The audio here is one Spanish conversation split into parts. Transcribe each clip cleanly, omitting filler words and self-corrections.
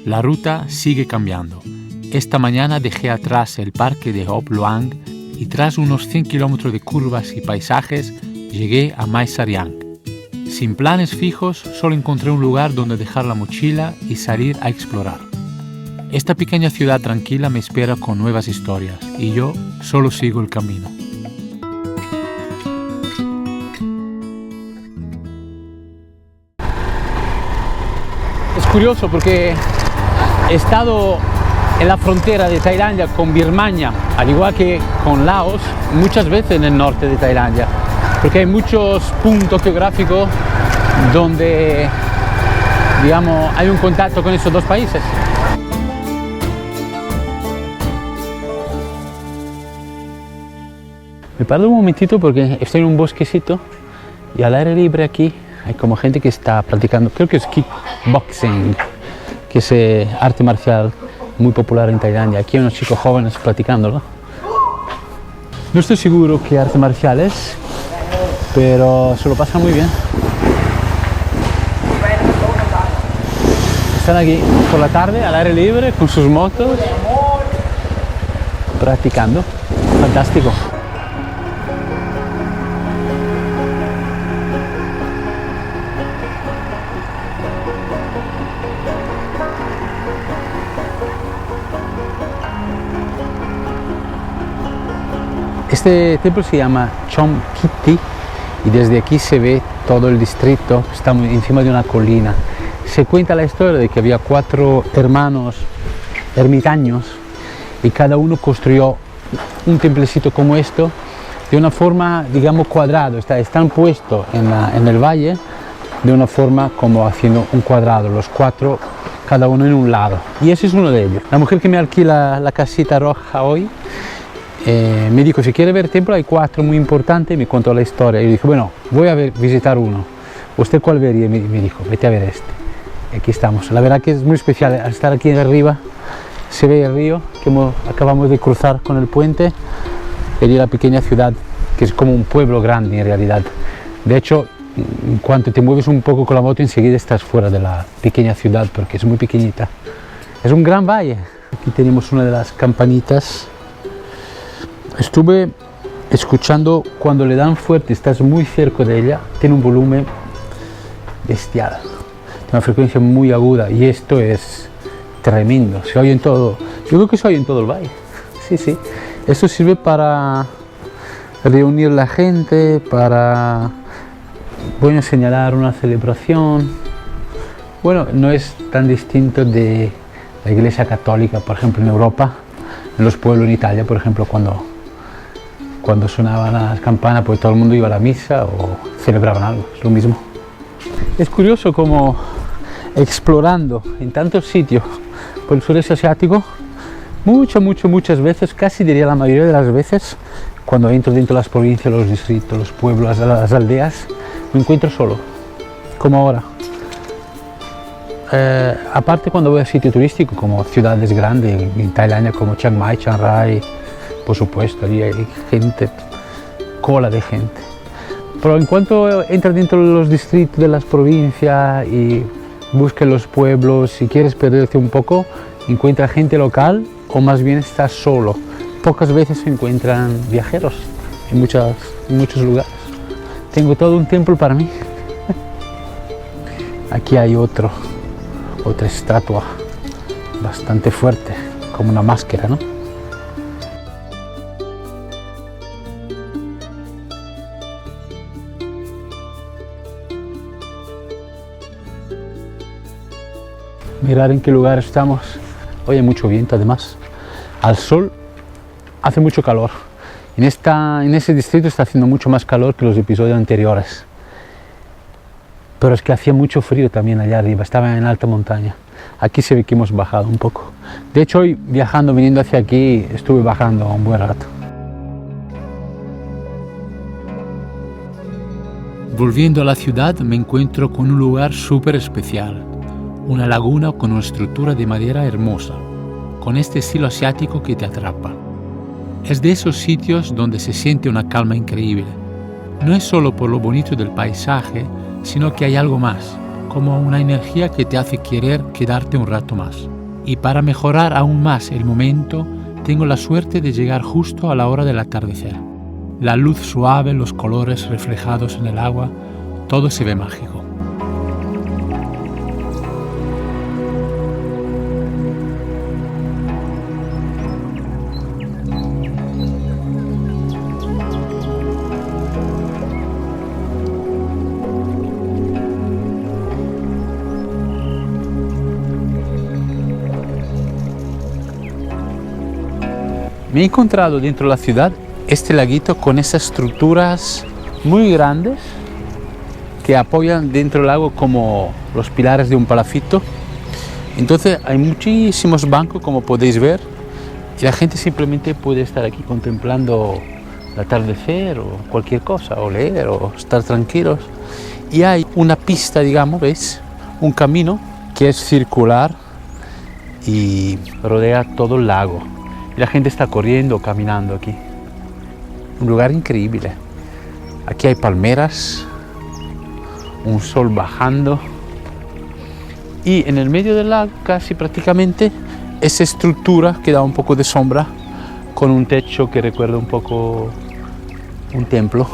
La ruta sigue cambiando. Esta mañana dejé atrás el parque de Hop Luang y tras unos 100 kilómetros de curvas y paisajes llegué a Mae Sariang. Sin planes fijos, solo encontré un lugar donde dejar la mochila y salir a explorar. Esta pequeña ciudad tranquila me espera con nuevas historias y yo solo sigo el camino. Es curioso porque he estado en la frontera de Tailandia con Birmania, al igual que con Laos, muchas veces en el norte de Tailandia, porque hay muchos puntos geográficos donde, digamos, hay un contacto con esos dos países. Me paro un momentito porque estoy en un bosquecito y al aire libre aquí hay como gente que está practicando, creo que es kickboxing, que es arte marcial muy popular en Tailandia. Aquí hay unos chicos jóvenes practicándolo. No estoy seguro qué arte marcial es, pero se lo pasan muy bien. Están aquí por la tarde al aire libre con sus motos, practicando. Fantástico. Este templo se llama Chom Kitty y desde aquí se ve todo el distrito, estamos encima de una colina. Se cuenta la historia de que había 4 hermanos ermitaños y cada uno construyó un templecito como esto de una forma, digamos, cuadrado. Están puestos en el valle de una forma como haciendo un cuadrado, los 4 cada uno en un lado. Y ese es uno de ellos. La mujer que me alquila la casita roja hoy me dijo, si quiere ver templo hay 4 muy importantes, me contó la historia. Y yo dije, bueno, voy a visitar uno. ¿Usted cuál vería? Me dijo, vete a ver este. Y aquí estamos. La verdad que es muy especial, al estar aquí arriba se ve el río que acabamos de cruzar con el puente y la pequeña ciudad, que es como un pueblo grande en realidad. De hecho, en cuanto te mueves un poco con la moto, enseguida estás fuera de la pequeña ciudad porque es muy pequeñita. Es un gran valle. Aquí tenemos una de las campanitas. Estuve escuchando cuando le dan fuerte, estás muy cerca de ella, tiene un volumen bestial, tiene una frecuencia muy aguda y esto es tremendo, se oye en todo, yo creo que se oye en todo el valle, sí. Esto sirve para reunir la gente, para, bueno, señalar una celebración. Bueno, no es tan distinto de la Iglesia Católica, por ejemplo, en Europa, en los pueblos en Italia, por ejemplo, cuando sonaban las campanas, pues todo el mundo iba a la misa o celebraban algo, es lo mismo. Es curioso como explorando en tantos sitios por el sureste asiático, muchas veces, casi diría la mayoría de las veces, cuando entro dentro de las provincias, los distritos, los pueblos, las aldeas, me encuentro solo, como ahora. Aparte cuando voy a sitios turísticos como ciudades grandes en Tailandia como Chiang Mai, Chiang Rai, por supuesto, allí hay gente, cola de gente. Pero en cuanto entras dentro de los distritos de las provincias y buscas los pueblos, si quieres perderte un poco, encuentras gente local o más bien estás solo. Pocas veces se encuentran viajeros en muchos lugares. Tengo todo un templo para mí. Aquí hay otra estatua bastante fuerte, como una máscara, ¿no? Mirar en qué lugar estamos. Hoy hay mucho viento además. Al sol hace mucho calor. En ese distrito está haciendo mucho más calor que los episodios anteriores. Pero es que hacía mucho frío también allá arriba, estaba en alta montaña. Aquí se ve que hemos bajado un poco. De hecho hoy viniendo hacia aquí, estuve bajando un buen rato. Volviendo a la ciudad me encuentro con un lugar súper especial. Una laguna con una estructura de madera hermosa, con este estilo asiático que te atrapa. Es de esos sitios donde se siente una calma increíble. No es solo por lo bonito del paisaje, sino que hay algo más, como una energía que te hace querer quedarte un rato más. Y para mejorar aún más el momento, tengo la suerte de llegar justo a la hora del atardecer. La luz suave, los colores reflejados en el agua, todo se ve mágico. Me he encontrado dentro de la ciudad este laguito con esas estructuras muy grandes que apoyan dentro del lago como los pilares de un palafito. Entonces hay muchísimos bancos, como podéis ver, y la gente simplemente puede estar aquí contemplando el atardecer o cualquier cosa, o leer o estar tranquilos. Y hay una pista, digamos, ¿veis? Un camino que es circular y rodea todo el lago. Y la gente está corriendo o caminando aquí. Un lugar increíble. Aquí hay palmeras, un sol bajando y en el medio del lago casi prácticamente esa estructura que da un poco de sombra con un techo que recuerda un poco un templo.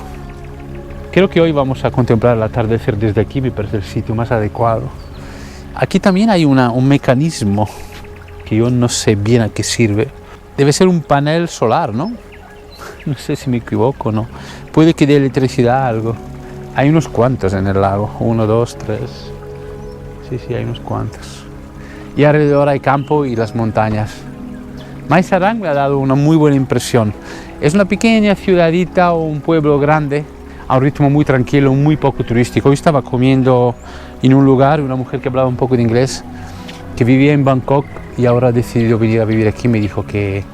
Creo que hoy vamos a contemplar el atardecer desde aquí, me parece el sitio más adecuado. Aquí también hay un mecanismo que yo no sé bien a qué sirve. Debe ser un panel solar, ¿no? No sé si me equivoco, ¿no? Puede que dé electricidad algo. Hay unos cuantos en el lago, 1, 2, 3. Sí, hay unos cuantos. Y alrededor hay campo y las montañas. Maestrang me ha dado una muy buena impresión. Es una pequeña ciudadita o un pueblo grande, a un ritmo muy tranquilo, muy poco turístico. Hoy estaba comiendo en un lugar, una mujer que hablaba un poco de inglés, que vivía en Bangkok y ahora ha decidido venir a vivir aquí. Me dijo que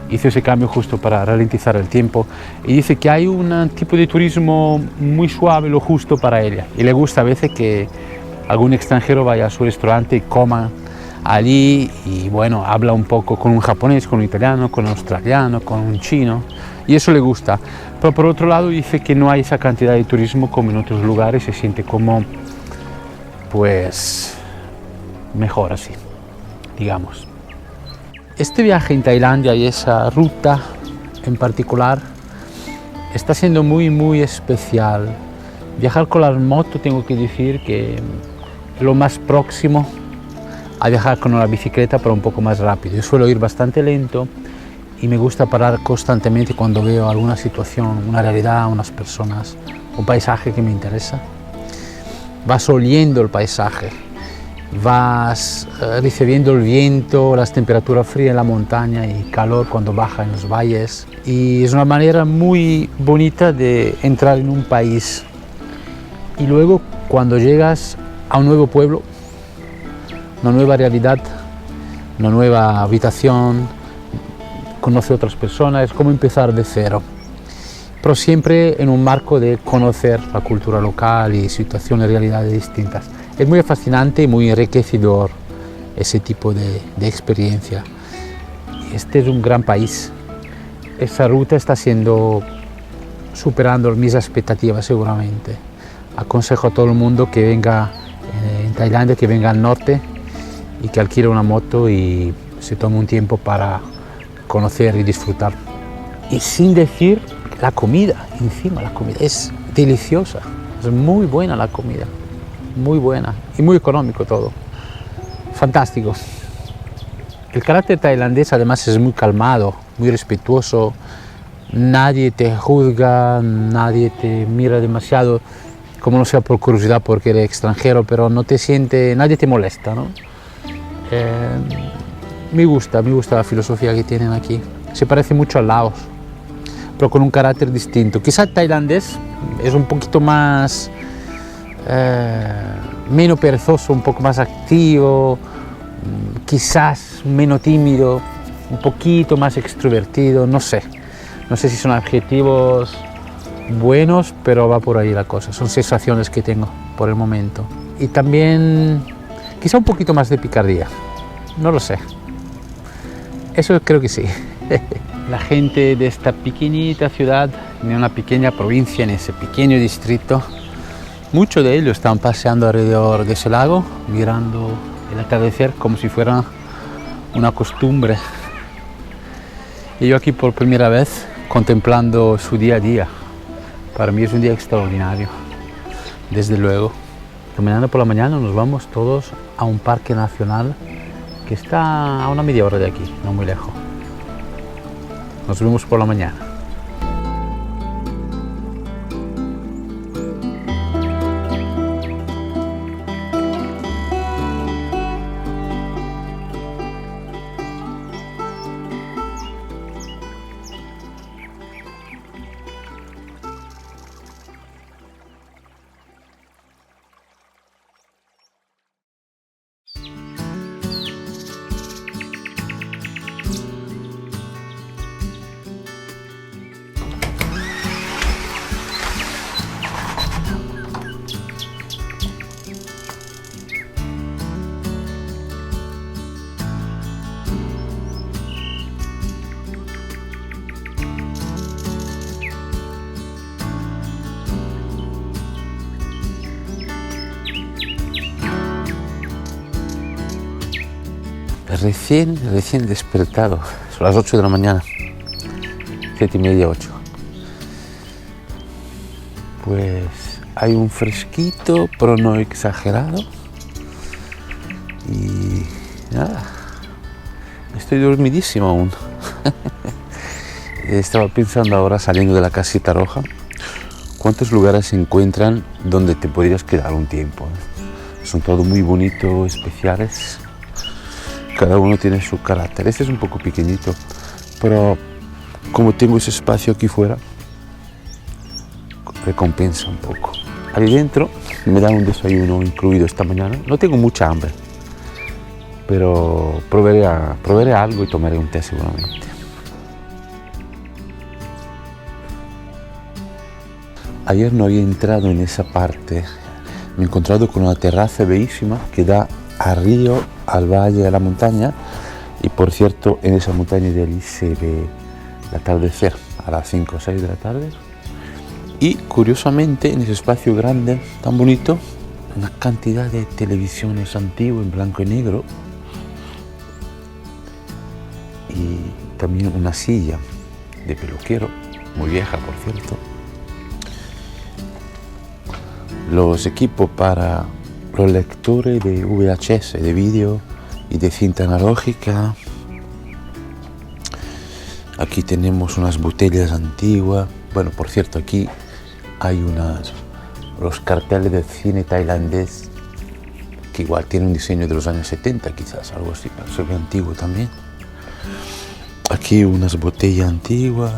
hizo ese cambio justo para ralentizar el tiempo y dice que hay un tipo de turismo muy suave, lo justo para ella, y le gusta a veces que algún extranjero vaya a su restaurante y coma allí y bueno, habla un poco con un japonés, con un italiano, con un australiano, con un chino, y eso le gusta. Pero por otro lado dice que no hay esa cantidad de turismo como en otros lugares, se siente como pues mejor así, digamos. Este viaje en Tailandia y esa ruta en particular está siendo muy especial. Viajar con la moto, tengo que decir que es lo más próximo a viajar con una bicicleta, pero un poco más rápido. Yo suelo ir bastante lento y me gusta parar constantemente cuando veo alguna situación, una realidad, unas personas, un paisaje que me interesa. Vas oliendo el paisaje, vas recibiendo el viento, las temperaturas frías en la montaña y calor cuando baja en los valles, y es una manera muy bonita de entrar en un país. Y luego cuando llegas a un nuevo pueblo, una nueva realidad, una nueva habitación, conoce otras personas, es como empezar de cero, pero siempre en un marco de conocer la cultura local y situaciones, realidades distintas. Es muy fascinante y muy enriquecedor ese tipo de experiencia. Este es un gran país. Esa ruta está superando mis expectativas seguramente. Aconsejo a todo el mundo que venga en Tailandia, que venga al norte y que alquile una moto y se tome un tiempo para conocer y disfrutar. Y sin decir la comida, encima la comida es deliciosa, es muy buena la comida. Muy buena y muy económico todo, fantástico. El carácter tailandés además es muy calmado, muy respetuoso, nadie te juzga, nadie te mira demasiado, como no sea por curiosidad porque eres extranjero, pero no te siente, nadie te molesta, ¿no? Me gusta la filosofía que tienen aquí, se parece mucho a Laos, pero con un carácter distinto. Quizá el tailandés es un poquito más menos perezoso, un poco más activo, quizás menos tímido, un poquito más extrovertido, no sé si son adjetivos buenos, pero va por ahí la cosa, son sensaciones que tengo por el momento. Y también quizá un poquito más de picardía, no lo sé, eso creo que sí. La gente de esta pequeñita ciudad, en una pequeña provincia, en ese pequeño distrito, muchos de ellos están paseando alrededor de ese lago, mirando el atardecer como si fuera una costumbre. Y yo aquí por primera vez contemplando su día a día. Para mí es un día extraordinario, desde luego. Caminando por la mañana nos vamos todos a un parque nacional que está a una media hora de aquí, no muy lejos. Nos vemos por la mañana. Recién despertado, son las 8 de la mañana, 7:30, 8. Pues hay un fresquito, pero no exagerado. Y nada, estoy dormidísimo aún. Estaba pensando ahora, saliendo de la casita roja, cuántos lugares se encuentran donde te podrías quedar un tiempo. Son todos muy bonitos, especiales. Cada uno tiene su carácter. Este es un poco pequeñito, pero como tengo ese espacio aquí fuera, recompensa un poco. Ahí dentro me dan un desayuno incluido esta mañana. No tengo mucha hambre, pero probaré algo y tomaré un té seguramente. Ayer no había entrado en esa parte. Me he encontrado con una terraza bellísima que da al río, al valle, a la montaña, y por cierto en esa montaña de allí se ve el atardecer a las 5 o 6 de la tarde, y curiosamente en ese espacio grande tan bonito una cantidad de televisiones antiguas en blanco y negro, y también una silla de peluquero, muy vieja por cierto, los equipos para los lectores de VHS, de vídeo y de cinta analógica. Aquí tenemos unas botellas antiguas. Bueno, por cierto, aquí hay los carteles del cine tailandés, que igual tiene un diseño de los años 70, quizás, algo así, pero se ve antiguo también. Aquí unas botellas antiguas,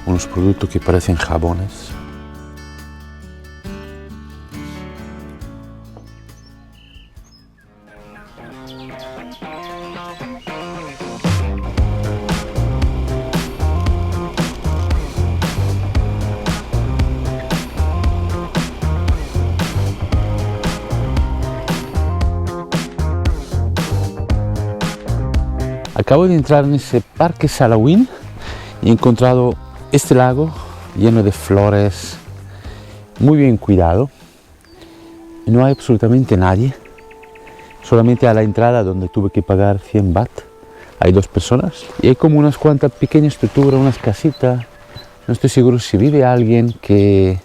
unos productos que parecen jabones. Acabo de entrar en ese parque Salaween y he encontrado este lago lleno de flores, muy bien cuidado. No hay absolutamente nadie, solamente a la entrada, donde tuve que pagar 100 baht, hay 2 personas, y hay como unas cuantas pequeñas estructuras, unas casitas. No estoy seguro si vive alguien que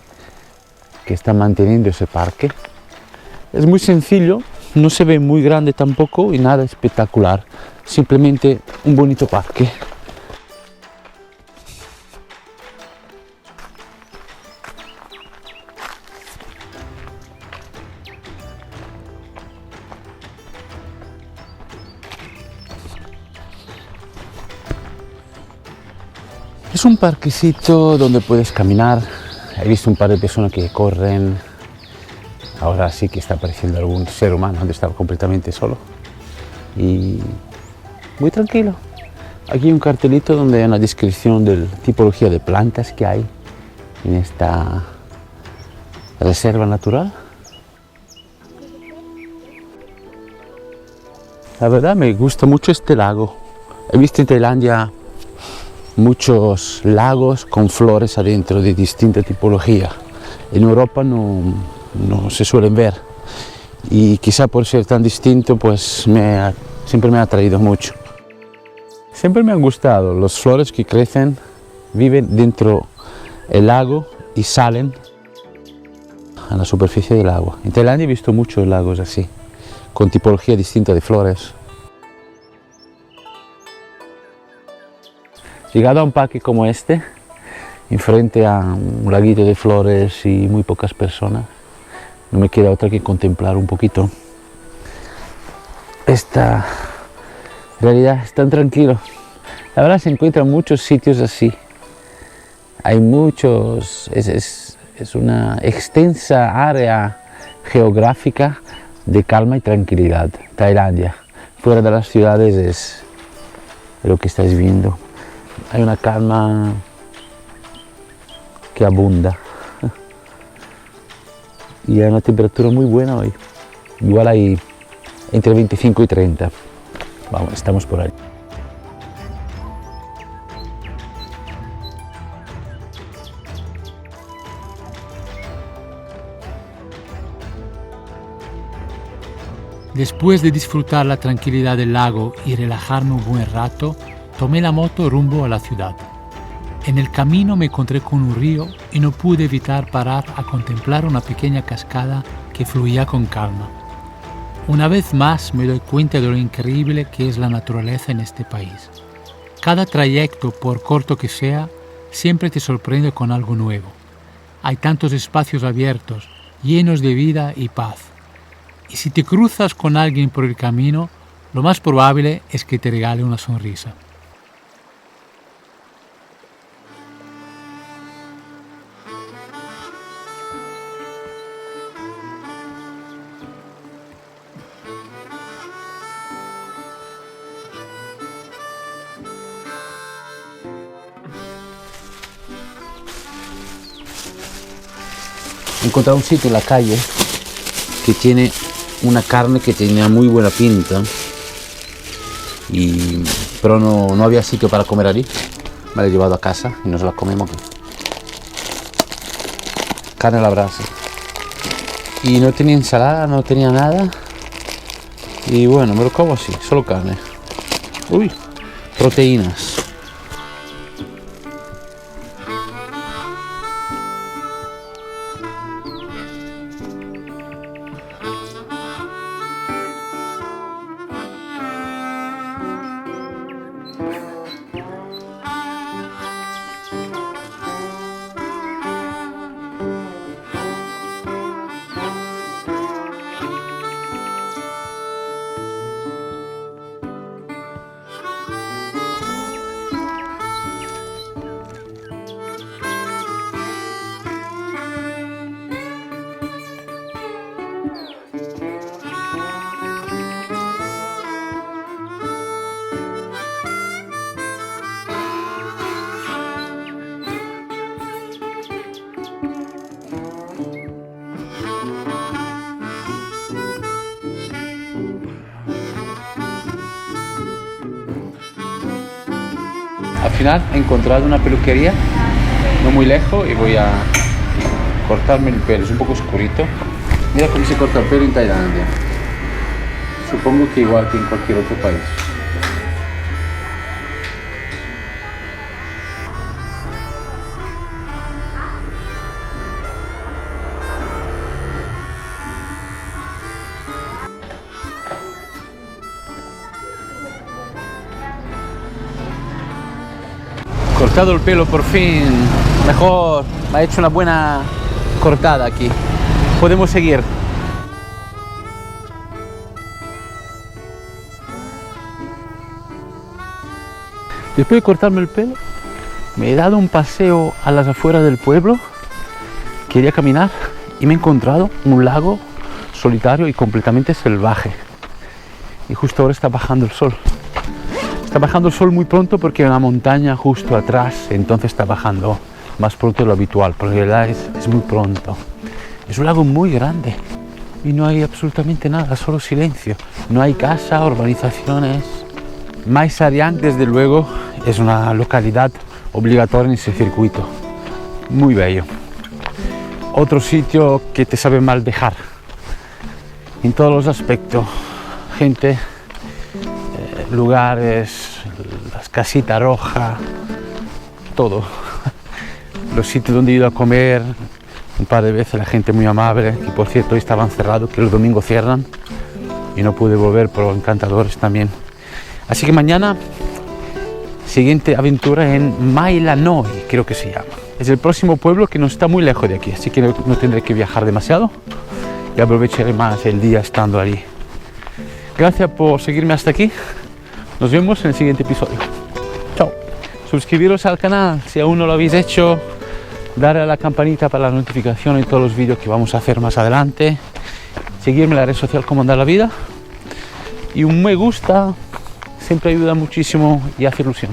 está manteniendo ese parque. Es muy sencillo, no se ve muy grande tampoco y nada espectacular, simplemente un bonito parque. Es un parquecito donde puedes caminar. He visto un par de personas que corren. Ahora sí que está apareciendo algún ser humano, antes estaba completamente solo. Y muy tranquilo. Aquí hay un cartelito donde hay una descripción de la tipología de plantas que hay en esta reserva natural. La verdad me gusta mucho este lago. He visto en Tailandia muchos lagos con flores adentro de distinta tipología. En Europa no se suelen ver, y quizá por ser tan distinto pues siempre me ha atraído mucho. Siempre me han gustado los flores que crecen, viven dentro del lago y salen a la superficie del agua. En Tailandia he visto muchos lagos así, con tipología distinta de flores. Llegado a un parque como este, enfrente a un laguito de flores y muy pocas personas, no me queda otra que contemplar un poquito. Esta realidad es tan tranquilo. La verdad se encuentran muchos sitios así. Hay muchos, es una extensa área geográfica de calma y tranquilidad. Tailandia, fuera de las ciudades es lo que estáis viendo. Hay una calma que abunda y hay una temperatura muy buena hoy. Igual hay entre 25 y 30. Vamos, estamos por ahí. Después de disfrutar la tranquilidad del lago y relajarme un buen rato, tomé la moto rumbo a la ciudad. En el camino me encontré con un río y no pude evitar parar a contemplar una pequeña cascada que fluía con calma. Una vez más me doy cuenta de lo increíble que es la naturaleza en este país. Cada trayecto, por corto que sea, siempre te sorprende con algo nuevo. Hay tantos espacios abiertos, llenos de vida y paz. Y si te cruzas con alguien por el camino, lo más probable es que te regale una sonrisa. He encontrado un sitio en la calle que tiene una carne que tenía muy buena pinta, pero no había sitio para comer allí. Me la he llevado a casa y nos la comemos aquí. Carne a la brasa. Y no tenía ensalada, no tenía nada. Y bueno, me lo como así, solo carne. Uy, proteínas. Al final he encontrado una peluquería no muy lejos y voy a cortarme el pelo. Es un poco oscurito. Mira cómo se corta el pelo en Tailandia. Supongo que igual que en cualquier otro país. Cortado el pelo por fin, mejor, me ha hecho una buena cortada aquí. Podemos seguir. Después de cortarme el pelo, me he dado un paseo a las afueras del pueblo. Quería caminar y me he encontrado un lago solitario y completamente salvaje. Y justo ahora está bajando el sol. Está bajando el sol muy pronto porque hay una montaña justo atrás, entonces está bajando más pronto de lo habitual, pero en realidad es muy pronto. Es un lago muy grande y no hay absolutamente nada, solo silencio. No hay casa, urbanizaciones. Mae Sariang, desde luego, es una localidad obligatoria en ese circuito. Muy bello. Otro sitio que te sabe mal dejar en todos los aspectos. Gente lugares, las casitas rojas, todo. Los sitios donde he ido a comer, un par de veces, la gente muy amable, y por cierto hoy estaban cerrados, que los domingos cierran, y no pude volver, pero encantadores también. Así que mañana, siguiente aventura en Mailanoi, creo que se llama. Es el próximo pueblo que no está muy lejos de aquí, así que no tendré que viajar demasiado y aprovecharé más el día estando allí. Gracias por seguirme hasta aquí. Nos vemos en el siguiente episodio. Chao. Suscribiros al canal si aún no lo habéis hecho. Darle a la campanita para las notificaciones de todos los vídeos que vamos a hacer más adelante. Seguirme en la red social como Andar la Vida. Y un me gusta siempre ayuda muchísimo y hace ilusión.